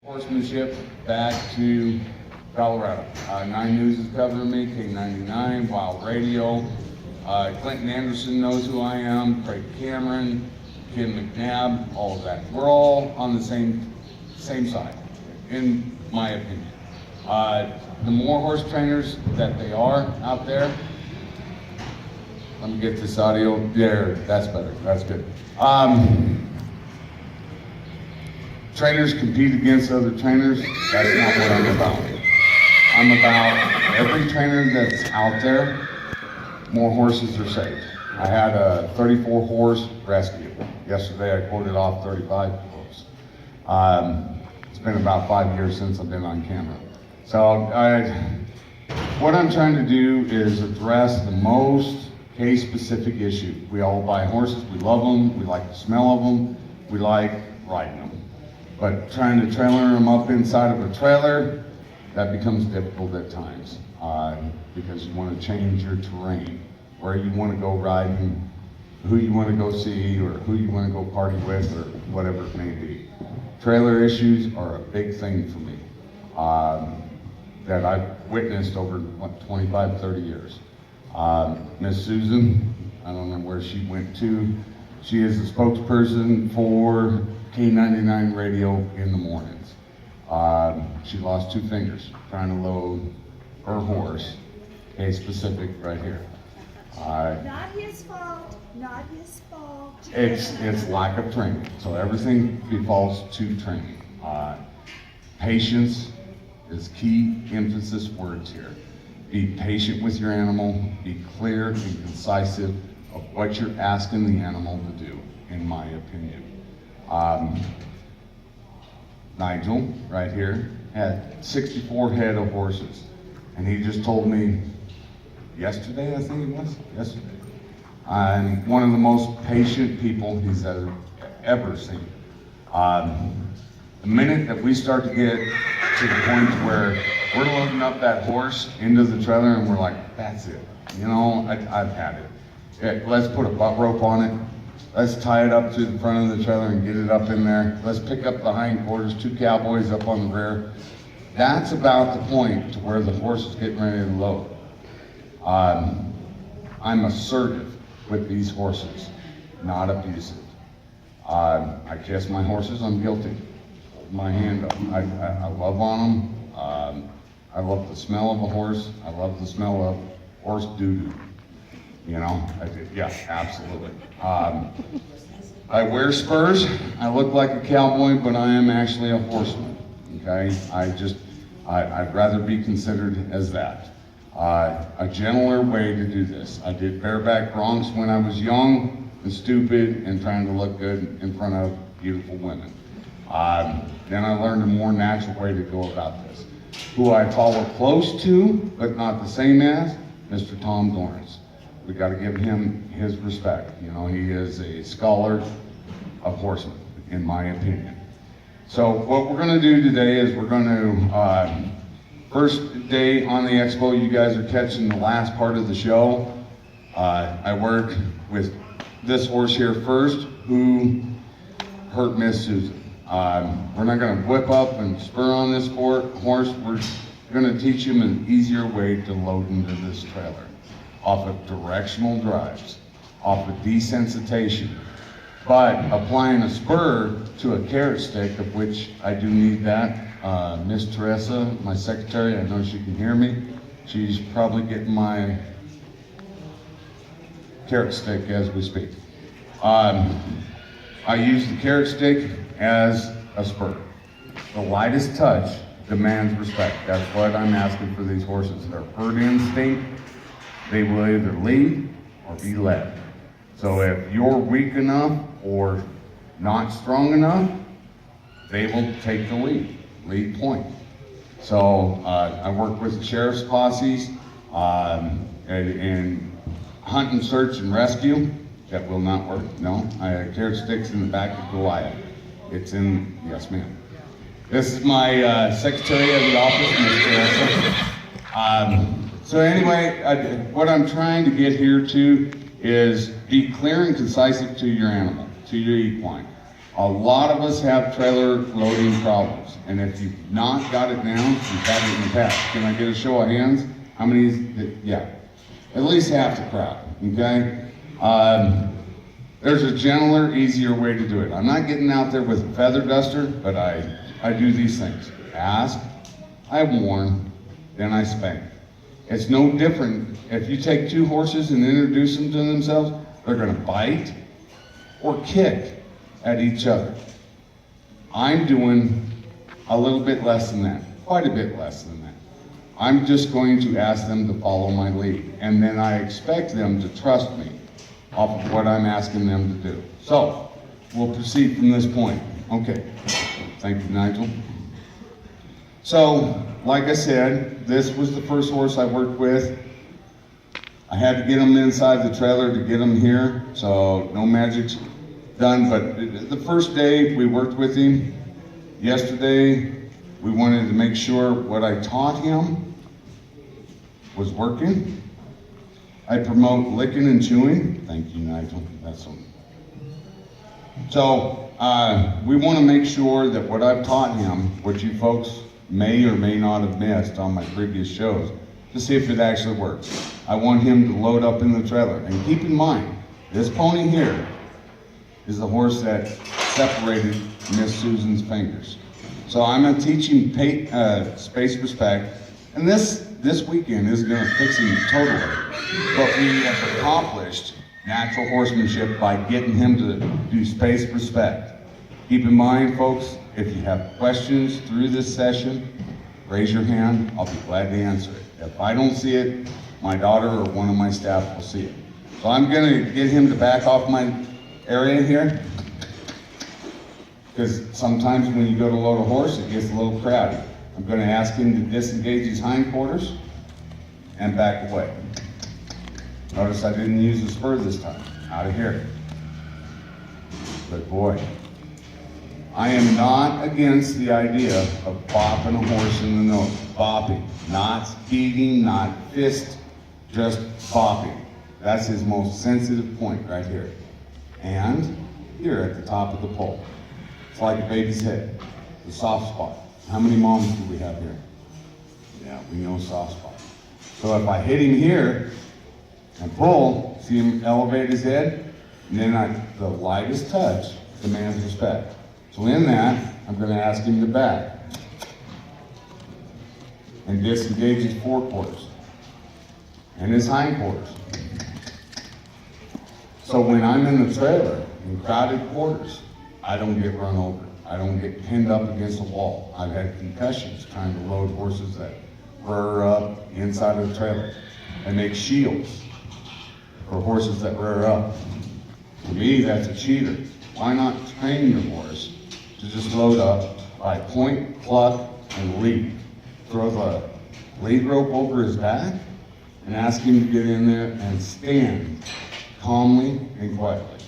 Horsemanship back to Colorado. 9 News is covering me, K99, Wild Radio. Clinton Anderson knows who I am, Craig Cameron, Kim McNabb, all of that. We're all on the same side, in my opinion. The more horse trainers that they are out there, let me get this audio, there, that's better, that's good. Trainers compete against other trainers. That's not what I'm about. I'm about every trainer that's out there, more horses are saved. I had a 34 horse rescue. Yesterday I quoted off 35 horses. It's been about 5 years since I've been on camera. So what I'm trying to do is address the most case-specific issue. We all buy horses, we love them, we like the smell of them, we like riding them. But trying to trailer them up inside of a trailer, that becomes difficult at times because you want to change your terrain, where you want to go riding, who you want to go see, or who you want to go party with, or whatever it may be. Trailer issues are a big thing for me that I've witnessed over 25, 30 years. Miss Susan, I don't know where she went to. She is the spokesperson for K99 radio in the mornings. She lost 2 fingers trying to load her horse, case specific right here. Not his fault, not his fault. It's lack of training. So everything defaults to training. Patience is key emphasis words here. Be patient with your animal, be clear and concisive of what you're asking the animal to do, in my opinion. Nigel, right here, had 64 head of horses. And he just told me yesterday, I think it was, yesterday. I'm one of the most patient people he's ever seen. The minute that we start to get to the point where we're loading up that horse into the trailer and we're like, that's it. You know, I've had it. Let's put a butt rope on it. Let's tie it up to the front of the trailer and get it up in there. Let's pick up the hindquarters, 2 cowboys up on the rear. That's about the point to where the horse is getting ready to load. I'm assertive with these horses, not abusive. I kiss my horses, I'm guilty. My hand up. I love on them. I love the smell of a horse. I love the smell of horse doo-doo. You know, yeah, absolutely. I wear spurs. I look like a cowboy, but I am actually a horseman. Okay, I'd rather be considered as that. A gentler way to do this. I did bareback broncs when I was young and stupid and trying to look good in front of beautiful women. Then I learned a more natural way to go about this. Who I follow close to, but not the same as, Mr. Tom Dorrance. We got to give him his respect. You know, he is a scholar of horsemen, in my opinion. So what we're going to do today is we're going to, first day on the expo, you guys are catching the last part of the show. I worked with this horse here first, who hurt Miss Susan. We're not going to whip up and spur on this horse. We're going to teach him an easier way to load into this trailer. Off of directional drives, off of desensitization, but applying a spur to a carrot stick, of which I do need that. Miss Teresa, my secretary, I know she can hear me. She's probably getting my carrot stick as we speak. I use the carrot stick as a spur. The lightest touch demands respect. That's what I'm asking for these horses. Their herd instinct, they will either lead or be led. So if you're weak enough or not strong enough, they will take the lead point. So I work with the sheriff's posses in hunt and search and rescue. That will not work, no. I have carrot sticks in the back of Goliath. It's in, yes ma'am. This is my secretary of the office, Ms. Teresa. So anyway, what I'm trying to get here to is be clear and concise to your animal, to your equine. A lot of us have trailer loading problems, and if you've not got it down, you've had it in the past. Can I get a show of hands? How many? Yeah, at least half the crowd, okay? There's a gentler, easier way to do it. I'm not getting out there with a feather duster, but I do these things. Ask, I warn, then I spank. It's no different. If you take two horses and introduce them to themselves, they're gonna bite or kick at each other. I'm doing a little bit less than that, quite a bit less than that. I'm just going to ask them to follow my lead, and then I expect them to trust me off of what I'm asking them to do. So, we'll proceed from this point. Okay, thank you, Nigel. So, like I said, this was the first horse I worked with. I had to get him inside the trailer to get him here, so no magic's done, but the first day we worked with him, yesterday, we wanted to make sure what I taught him was working. I promote licking and chewing. Thank you, Nigel. That's one. So, we want to make sure that what I've taught him, which you folks may or may not have missed on my previous shows, to see if it actually works. I want him to load up in the trailer. And keep in mind, this pony here is the horse that separated Miss Susan's fingers. So I'm going to teach him space respect, and this weekend is going to fix him totally. But we have accomplished natural horsemanship by getting him to do space respect. Keep in mind, folks, if you have questions through this session, raise your hand. I'll be glad to answer it. If I don't see it, my daughter or one of my staff will see it. So I'm going to get him to back off my area here, because sometimes when you go to load a horse, it gets a little crowded. I'm going to ask him to disengage his hindquarters and back away. Notice I didn't use the spur this time. Out of here. Good boy. I am not against the idea of bopping a horse in the nose. Bopping, not beating, not fist, just bopping. That's his most sensitive point right here. And here at the top of the pole. It's like a baby's head, the soft spot. How many moms do we have here? Yeah, we know soft spot. So if I hit him here and pull, see him elevate his head, and then the lightest touch demands respect. So in that, I'm going to ask him to back and disengage his forequarters and his hindquarters. So when I'm in the trailer, in crowded quarters, I don't get run over. I don't get pinned up against a wall. I've had concussions trying to load horses that rear up inside of the trailer. I make shields for horses that rear up. To me, that's a cheater. Why not train your horse to just load up by point, pluck, and lead? Throw the lead rope over his back and ask him to get in there and stand calmly and quietly.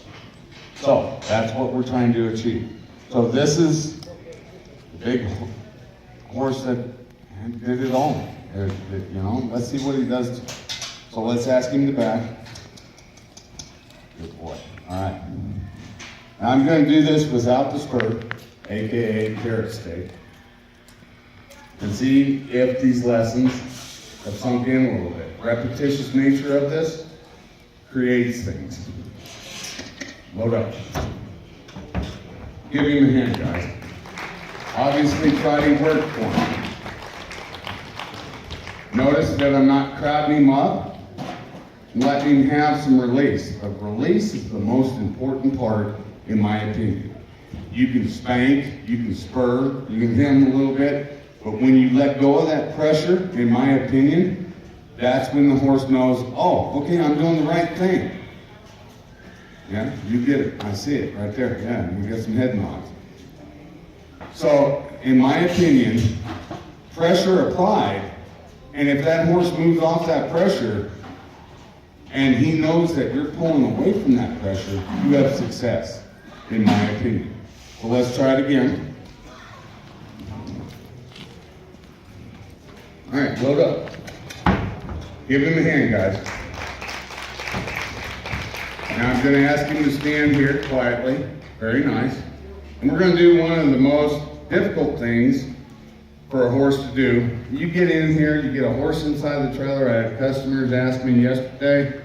So that's what we're trying to achieve. So this is the big horse that did it all. You know, let's see what he does. So let's ask him to back. Good boy. All right. Now I'm going to do this without the spur, aka carrot stake, and see if these lessons have sunk in a little bit. Repetitious nature of this creates things. Load up. Give him a hand, guys. Obviously, Friday worked for him. Notice that I'm not crowding him up. I'm letting him have some release. But release is the most important part, in my opinion. You can spank, you can spur, you can hit him a little bit, but when you let go of that pressure, in my opinion, that's when the horse knows, oh, okay, I'm doing the right thing. Yeah, you get it. I see it right there. Yeah, we got some head nods. So, in my opinion, pressure applied, and if that horse moves off that pressure, and he knows that you're pulling away from that pressure, you have success, in my opinion. So let's try it again. All right, load up. Give him a hand, guys. Now I'm going to ask him to stand here quietly. Very nice. And we're gonna do one of the most difficult things for a horse to do. You get in here, you get a horse inside the trailer. I had customers ask me yesterday,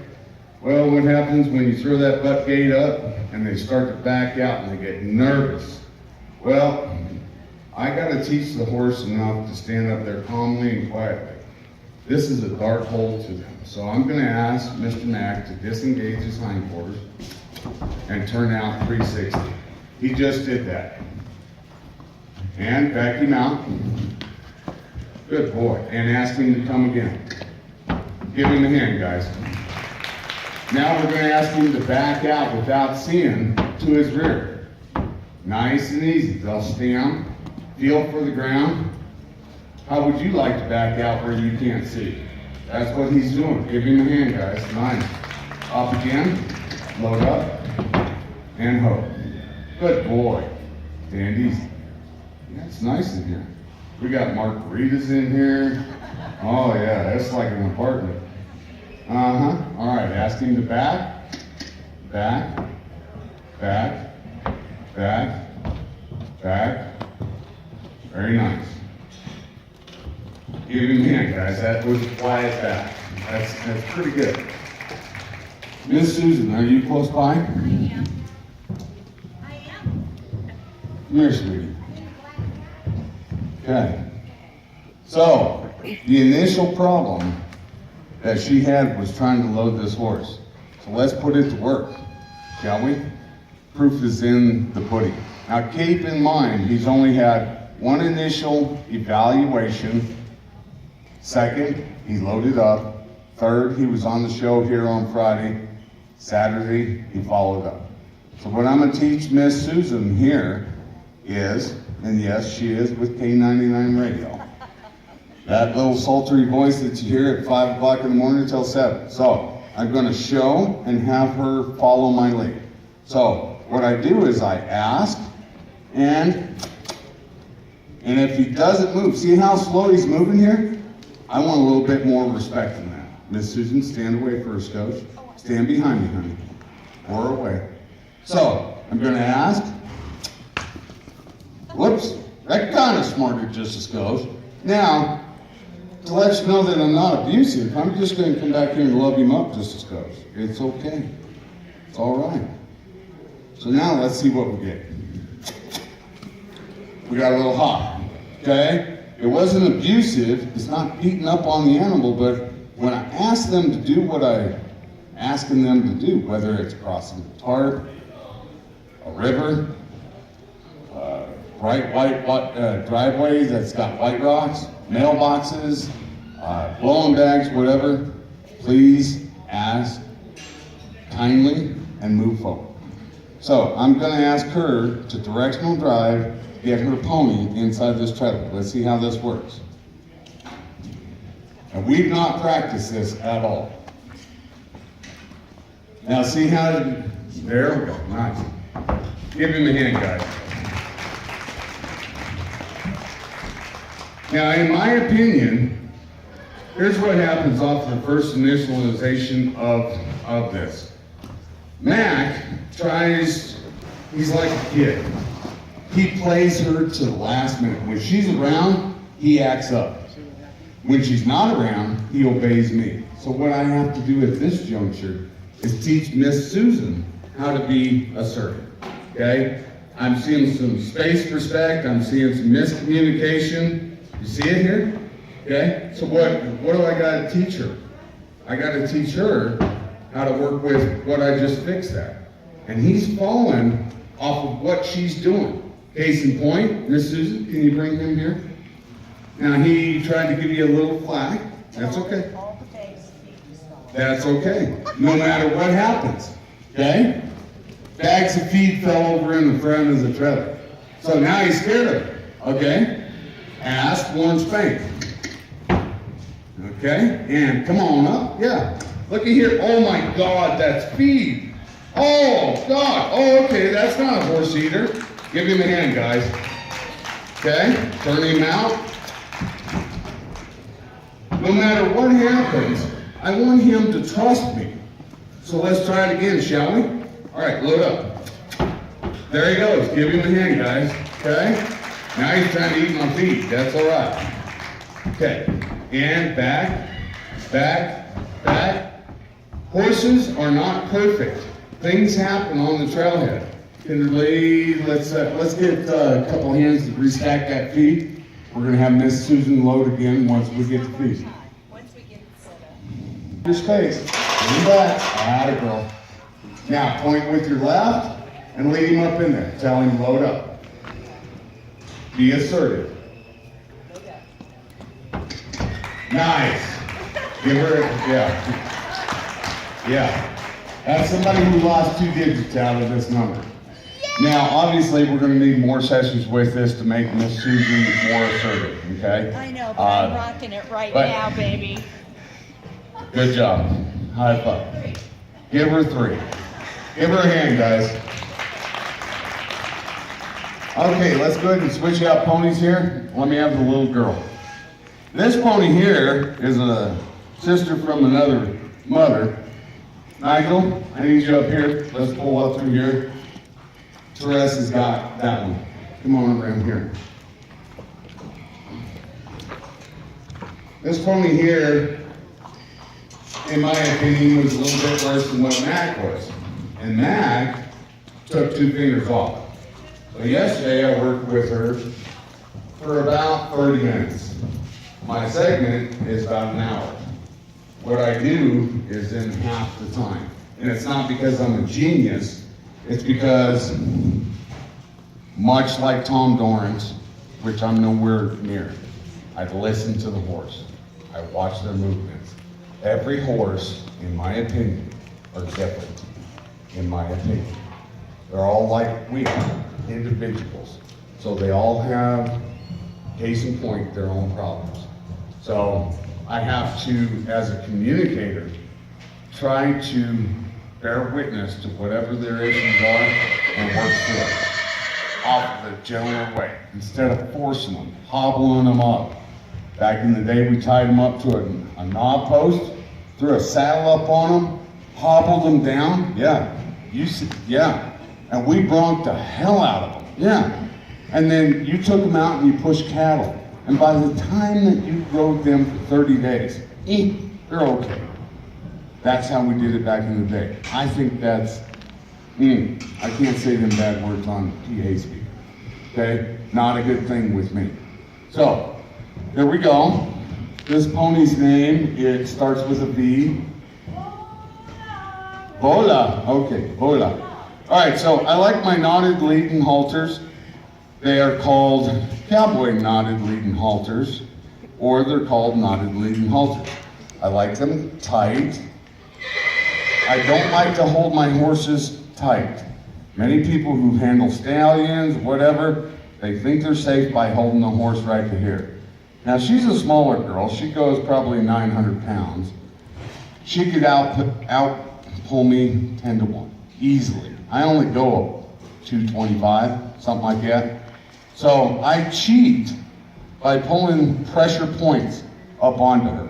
well, what happens when you throw that butt gate up and they start to back out and they get nervous? Well, I gotta teach the horse enough to stand up there calmly and quietly. This is a dark hole to them. So I'm gonna ask Mr. Mack to disengage his hindquarters and turn out 360. He just did that. And back him out. Good boy. And ask him to come again. Give him a hand, guys. Now we're going to ask him to back out without seeing to his rear. Nice and easy. They'll stand, feel for the ground. How would you like to back out where you can't see? That's what he's doing. Give him a hand, guys. Nice. Up again. Load up. And ho. Good boy. Stand easy. Yeah, it's nice in here. We got margaritas in here. Oh yeah, that's like an apartment. All right, ask him to back, back, back, back, back. Very nice. Give him a hand, guys. That was a quiet back. That's pretty good. Miss Susan, are you close by? I am. Come here, sweetie. Okay. So, the initial problem that she had was trying to load this horse. So let's put it to work, shall we? Proof is in the pudding. Now keep in mind, he's only had one initial evaluation. Second, he loaded up. Third, he was on the show here on Friday. Saturday, he followed up. So what I'm gonna teach Miss Susan here is, and yes, she is with K99 radio. That little sultry voice that you hear at 5 o'clock in the morning till 7. So I'm going to show and have her follow my lead. So what I do is I ask, and if he doesn't move, see how slow he's moving here? I want a little bit more respect than that. Miss Susan, stand away first, Coach. Stand behind me, honey. Or away. So I'm going to ask. Whoops, that kind of smarted just as goes. Now, to let you know that I'm not abusive, I'm just going to come back here and love him up just as goes. It's okay. It's all right. So now let's see what we get. We got a little hot, okay? It wasn't abusive. It's not beating up on the animal, but when I ask them to do what I'm asking them to do, whether it's crossing a tarp, a river, bright white driveway that's got white rocks, mailboxes, blowing bags, whatever, please ask kindly and move forward. So I'm going to ask her to directional drive, get her pony inside this trailer. Let's see how this works. And we've not practiced this at all. Now see how, there we go, nice. Give him a hand, guys. Now, in my opinion, here's what happens off the first initialization of this. Mac tries, he's like a kid. He plays her to the last minute. When she's around, he acts up. When she's not around, he obeys me. So what I have to do at this juncture is teach Miss Susan how to be assertive, okay? I'm seeing some space respect, I'm seeing some miscommunication. You see it here? Okay? So what do I gotta teach her? I gotta teach her how to work with what I just fixed that. And he's fallen off of what she's doing. Case in point, Miss Susan, can you bring him here? Now he tried to give you a little flack. That's okay. That's okay. No matter what happens. Okay? Bags of feed fell over in the front of the trailer. So now he's scared of it. Okay? Ask, warn, spank. Okay? And come on up. Yeah. Look at here. Oh my God, that's feed. Oh God. Oh, okay. That's not a horse eater. Give him a hand, guys. Okay? Turn him out. No matter what happens, I want him to trust me. So let's try it again, shall we? All right, load up. There he goes. Give him a hand, guys. Okay? Now he's trying to eat my feet. That's all right. Okay. And back, back, back. Horses are not perfect. Things happen on the trailhead. Let's get a couple hands to restack that feet. We're gonna have Miss Susan load again once we get the feet. Once we get set up. Your space. Lean back. Atta girl. Now point with your left and lead him up in there. Tell him load up. Be assertive. Nice. Give her, yeah. That's somebody who lost 2 digits out of this number. Now, obviously, we're going to need more sessions with this to make Miss Susan more assertive, okay? I know, but I'm rocking it right now, baby. Good job. High five. Give her 3. Give her a hand, guys. Okay, let's go ahead and switch out ponies here. Let me have the little girl. This pony here is a sister from another mother. Nigel, I need you up here. Let's pull up through here. Therese has got that one. Come on around here. This pony here, in my opinion, was a little bit worse than what Mac was. And Mac took 2 fingers off. So yesterday I worked with her for about 30 minutes. My segment is about an hour. What I do is in half the time. And it's not because I'm a genius, it's because, much like Tom Dorrance, which I'm nowhere near, I listen to the horse. I watch their movements. Every horse, in my opinion, are different, in my opinion. They're all like we are, individuals. So they all have, case in point, their own problems. So I have to, as a communicator, try to bear witness to whatever their issues are and work through it off of the general way, instead of forcing them, hobbling them up. Back in the day, we tied them up to a knob post, threw a saddle up on them, hobbled them down. Yeah, and we bronked the hell out of them. Yeah, and then you took them out and you pushed cattle. And by the time that you rode them for 30 days, they're okay. That's how we did it back in the day. I think that's, I can't say them bad words on PA speaker. Okay? Not a good thing with me. So, there we go. This pony's name, it starts with a V. Bola. Okay, Bola. All right, so I like my knotted leading halters. They are called cowboy knotted leading halters, or they're called knotted leading halters. I like them tight. I don't like to hold my horses tight. Many people who handle stallions, whatever, they think they're safe by holding the horse right to here. Now, she's a smaller girl. She goes probably 900 pounds. She could out pull me 10 to 1, easily. I only go 225, something like that. So I cheat by pulling pressure points up onto her,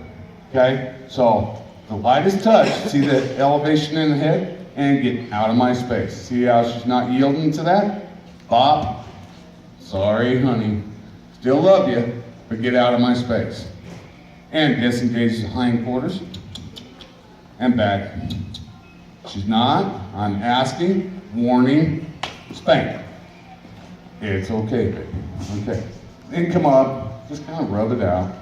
okay? So the lightest touch, see the elevation in the head, and get out of my space. See how she's not yielding to that? Bop. Sorry, honey. Still love you, but get out of my space. And disengage the hindquarters and back. She's not. I'm asking, warning, spank. It's okay, baby. Okay. Then come up, just kind of rub it out.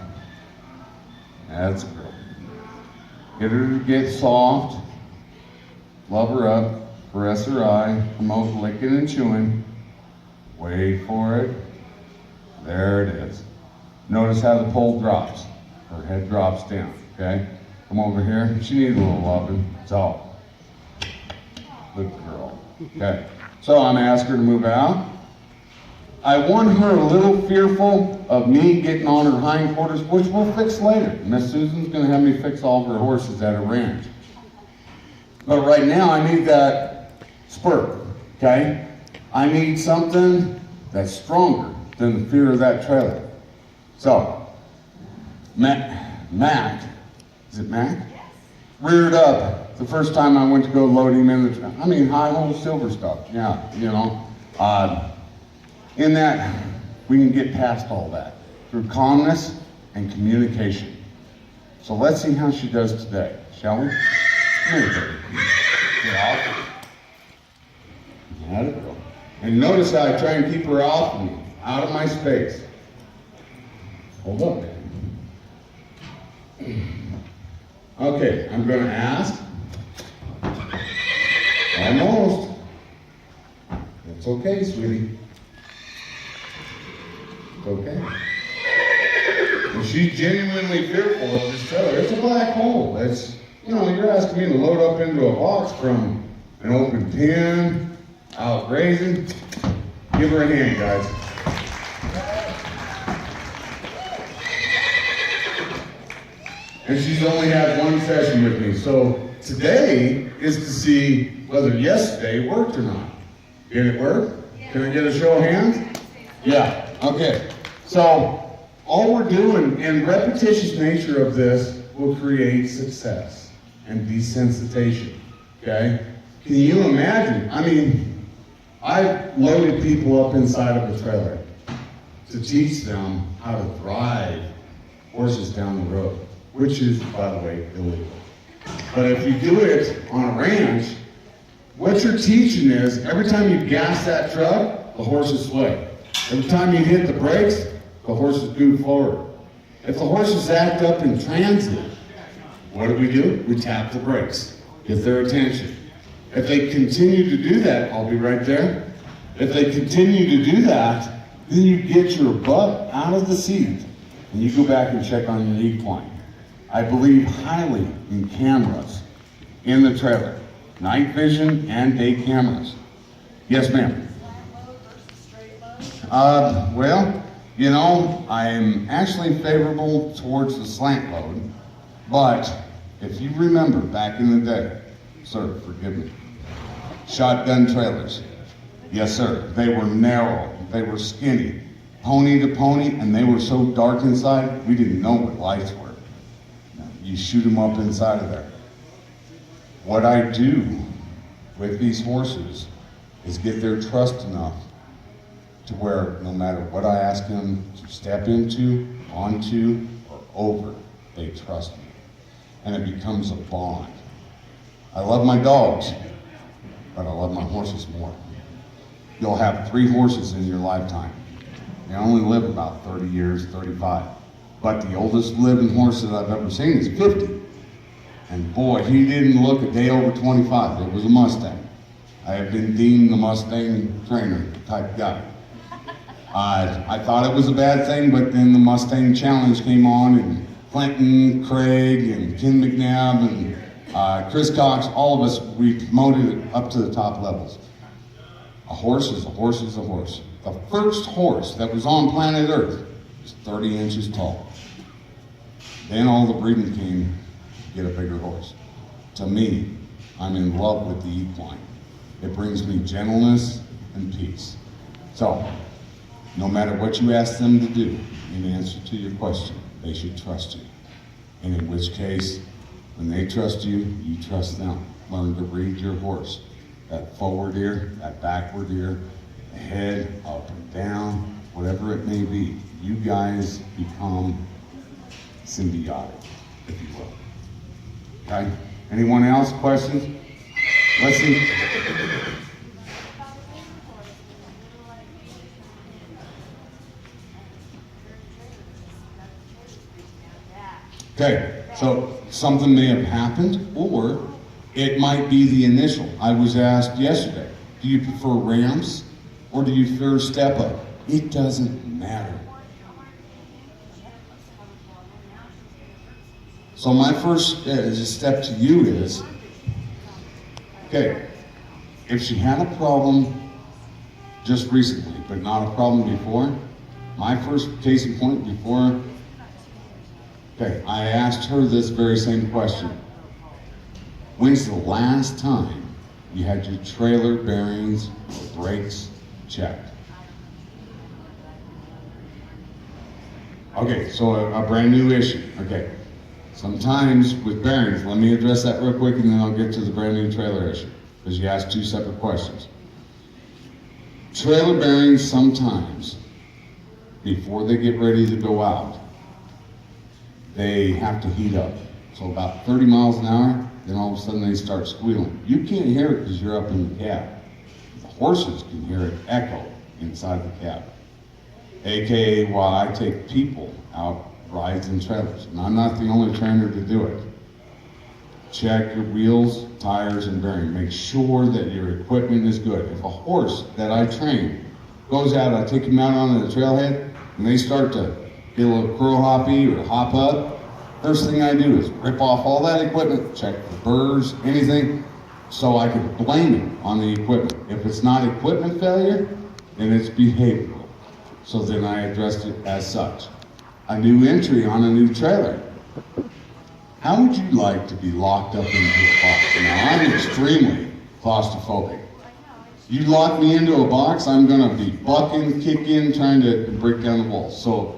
That's a girl. Get her to get soft. Love her up. Caress her eye. Promote licking and chewing. Wait for it. There it is. Notice how the pole drops. Her head drops down, okay? Come over here. She needs a little loving. That's all. Good girl. Okay. So I'm asking her to move out. I want her a little fearful of me getting on her hindquarters, which we'll fix later. Miss Susan's going to have me fix all of her horses at her ranch. But right now, I need that spurt, okay? I need something that's stronger than the fear of that trailer. So, Mac, is it Mac? Reared up the first time I went to go load him in the trailer. I mean, high hole silver stuff, yeah, you know. In that, we can get past all that through calmness and communication. So let's see how she does today, shall we? Come here, baby. Get off. Let it go. And notice how I try and keep her off me, out of my space. Hold up, baby. Okay, I'm going to ask. Almost. It's okay, sweetie. It's okay. If she's genuinely fearful of this trailer, it's a black hole. It's, you know, you're asking me to load up into a box from an open pen, out grazing. Give her a hand, guys. And she's only had one session with me. So today is to see whether yesterday worked or not. Did it work? Can I get a show of hands? Yeah, okay. So all we're doing, and repetitious nature of this will create success and desensitization, okay? Can you imagine? I mean, I've loaded people up inside of a trailer to teach them how to drive horses down the road, which is, by the way, illegal. But if you do it on a ranch, what you're teaching is every time you gas that truck, the horses sway. Every time you hit the brakes, the horses move forward. If the horses act up in transit, what do? We tap the brakes, get their attention. If they continue to do that, I'll be right there. If they continue to do that, then you get your butt out of the seat and you go back and check on your equine. I believe highly in cameras in the trailer, night vision and day cameras. Yes, ma'am. Well, you know, I'm actually favorable towards the slant load, but if you remember back in the day, sir, forgive me, shotgun trailers. Yes, sir. They were narrow. They were skinny. Pony to pony, and they were so dark inside, we didn't know what lights were. You shoot them up inside of there. What I do with these horses is get their trust enough to where no matter what I ask them to step into, onto, or over, they trust me. And it becomes a bond. I love my dogs, but I love my horses more. You'll have 3 horses in your lifetime. They only live about 30 years, 35. But the oldest living horse that I've ever seen is 50. And boy, he didn't look a day over 25. It was a Mustang. I have been deemed the Mustang trainer type guy. I thought it was a bad thing, but then the Mustang Challenge came on, and Clinton, Craig, and Ken McNabb, and Chris Cox, all of us, we promoted it up to the top levels. A horse is a horse is a horse. The first horse that was on planet Earth was 30 inches tall. Then all the breeding came to get a bigger horse. To me, I'm in love with the equine. It brings me gentleness and peace. So, no matter what you ask them to do, in answer to your question, they should trust you. And in which case, when they trust you, you trust them. Learn to read your horse. That forward ear, that backward ear, the head, up and down, whatever it may be. You guys become symbiotic, if you will. Okay? Anyone else? Questions? Let's see. Okay, so something may have happened, or it might be the initial. I was asked yesterday, do you prefer ramps or do you prefer step up? It doesn't matter. So my first step to you is, okay, if she had a problem just recently, but not a problem before, my first case in point before, okay, I asked her this very same question. When's the last time you had your trailer bearings or brakes checked? Okay, so a brand new issue. Okay, sometimes with bearings, let me address that real quick and then I'll get to the brand new trailer issue, because you asked 2 separate questions. Trailer bearings sometimes, before they get ready to go out, they have to heat up. So about 30 miles an hour, then all of a sudden they start squealing. You can't hear it because you're up in the cab. The horses can hear it echo inside the cab. AKA while I take people out rides and trailers. And I'm not the only trainer to do it. Check your wheels, tires, and bearing. Make sure that your equipment is good. If a horse that I train goes out, I take him out on the trailhead, and they start to get a little curl hoppy or hop up, first thing I do is rip off all that equipment, check the burrs, anything, so I can blame it on the equipment. If it's not equipment failure, then it's behavioral. So then I addressed it as such. A new entry on a new trailer. How would you like to be locked up into a box? Now, I'm extremely claustrophobic. You lock me into a box, I'm gonna be bucking, kicking, trying to break down the walls. So,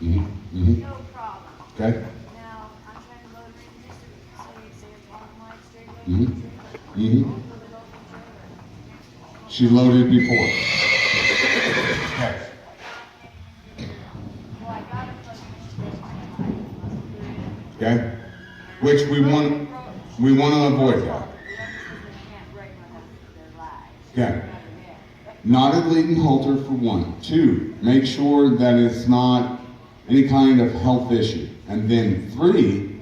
No problem. Okay. Now, I'm trying to load it in just so you say it's on my straight She loaded before. Okay. Well, I got it plugged in. Okay. Which we want to avoid that. Okay. Knotted leading halter for 1. 2, make sure that it's not any kind of health issue. And then 3,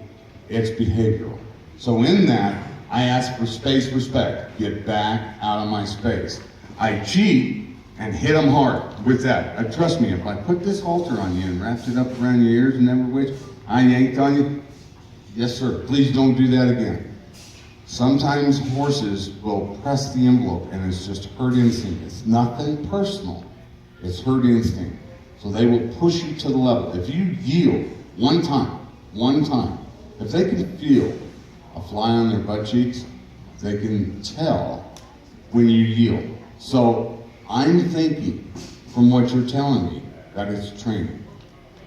it's behavioral. So in that, I ask for space respect. Get back out of my space. I cheat and hit them hard with that. Trust me, if I put this halter on you and wrapped it up around your ears and every which, I yanked on you, yes sir, please don't do that again. Sometimes horses will press the envelope and it's just herd instinct. It's nothing personal. It's herd instinct. So they will push you to the level. If you yield one time, if they can feel a fly on their butt cheeks, they can tell when you yield. So I'm thinking, from what you're telling me, that it's training.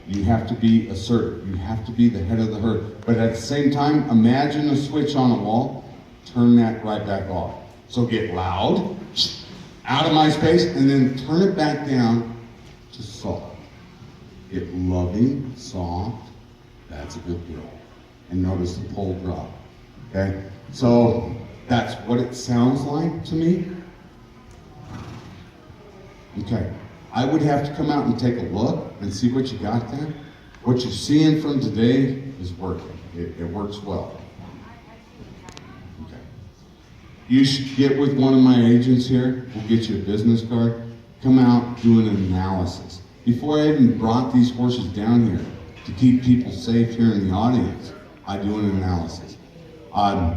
You have to be assertive. You have to be the head of the herd. But at the same time, imagine a switch on a wall. Turn that right back off. So get loud, out of my space, and then turn it back down to soft. Get loving, soft. That's a good girl. And notice the pole drop. Okay? So that's what it sounds like to me. Okay. I would have to come out and take a look and see what you got there. What you're seeing from today is working. It works well. Okay. You should get with one of my agents here. We'll get you a business card. Come out, do an analysis. Before I even brought these horses down here to keep people safe here in the audience, I do an analysis. I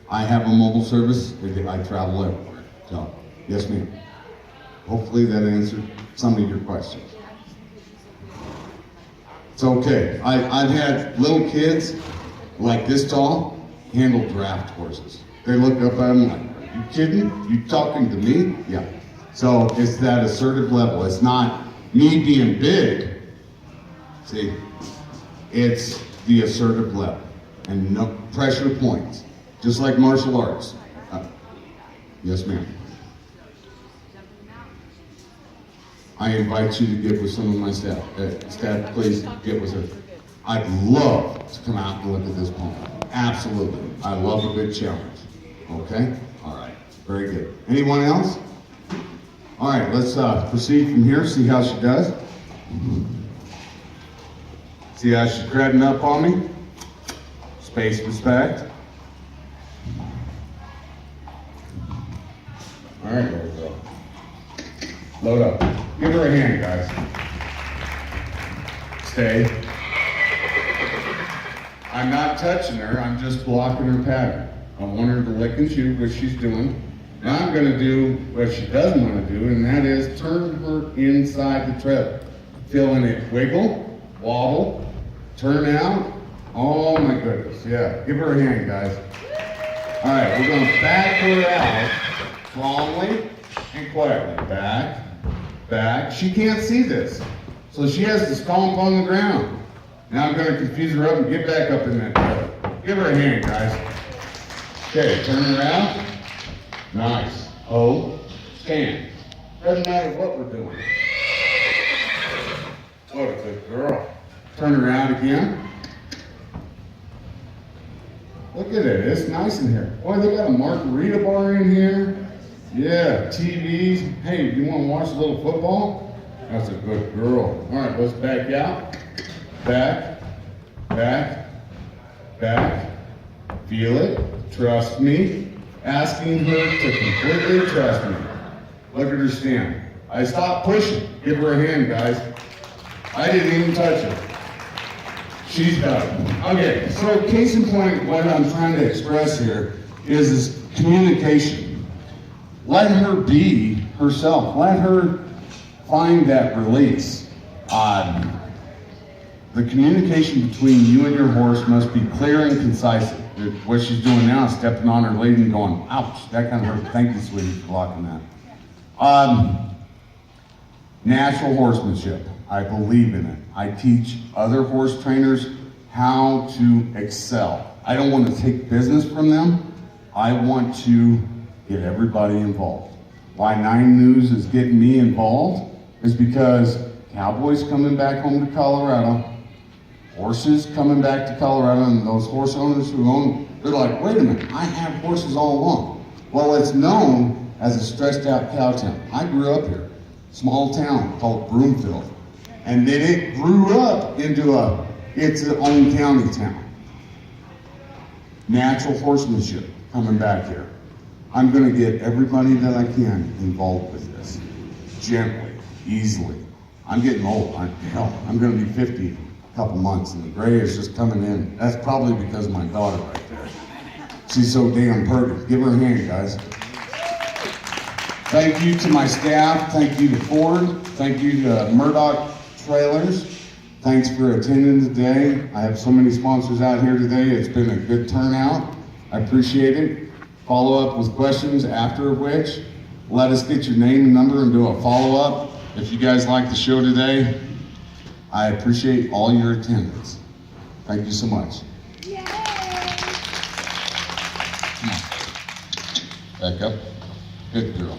have a mobile service. I travel everywhere. So, yes ma'am. Hopefully that answered some of your questions. It's okay. I've had little kids like this tall handle draft horses. They look up at them like, are you kidding? You talking to me? Yeah. So it's that assertive level. It's not me being big. See, it's the assertive level and no pressure points, just like martial arts. Yes, ma'am. I invite you to get with some of my staff. Staff, please get with her. I'd love to come out and look at this pony. Absolutely. I love a good challenge. Okay? All right. Very good. Anyone else? All right, let's proceed from here, see how she does. See how she's grabbing up on me? Space respect. All right, there we go. Load up. Give her a hand, guys. Stay. I'm not touching her, I'm just blocking her pattern. I want her to lick and chew, which she's doing. Now I'm going to do what she doesn't want to do, and that is turn her inside the trailer. Feeling it wiggle, wobble, turn out. Oh my goodness, yeah. Give her a hand, guys. All right, we're going to back her out strongly and quietly. Back, back. She can't see this, so she has to stomp on the ground. Now I'm going to confuse her up and get back up in that trailer. Give her a hand, guys. Okay, turn around. Nice. Hold. Stand. Doesn't matter what we're doing. What a good girl. Turn around again. Look at it, it's nice in here. Boy, they got a margarita bar in here. Yeah, TVs. Hey, you want to watch a little football? That's a good girl. All right, let's back out. Back, back, back. Feel it. Trust me. Asking her to completely trust me. Look at her stand. I stopped pushing. Give her a hand, guys. I didn't even touch her. She's got it. Okay, so case in point, what I'm trying to express here is this communication. Let her be herself. Let her find that release. The communication between you and your horse must be clear and concise. What she's doing now is stepping on her lead and going, ouch, that kind of hurt. Thank you, sweetie, for blocking that. Natural horsemanship. I believe in it. I teach other horse trainers how to excel. I don't want to take business from them. I want to get everybody involved. Why 9 News is getting me involved is because cowboys coming back home to Colorado, horses coming back to Colorado, and those horse owners who own, they're like, wait a minute, I have horses all along. Well, it's known as a stretched out cow town. I grew up here, small town called Broomfield. And then it grew up into its own county town. Natural horsemanship coming back here. I'm gonna get everybody that I can involved with this. Gently, easily. I'm getting old, I'm gonna be 50 in a couple months and the gray is just coming in. That's probably because of my daughter right there. She's so damn pretty. Give her a hand, guys. Thank you to my staff, thank you to Ford, thank you to Murdoch Trailers. Thanks for attending today. I have so many sponsors out here today. It's been a good turnout. I appreciate it. Follow up with questions after which, let us get your name and number and do a follow-up. If you guys like the show today, I appreciate all your attendance. Thank you so much. Yay! Back up. Good girl.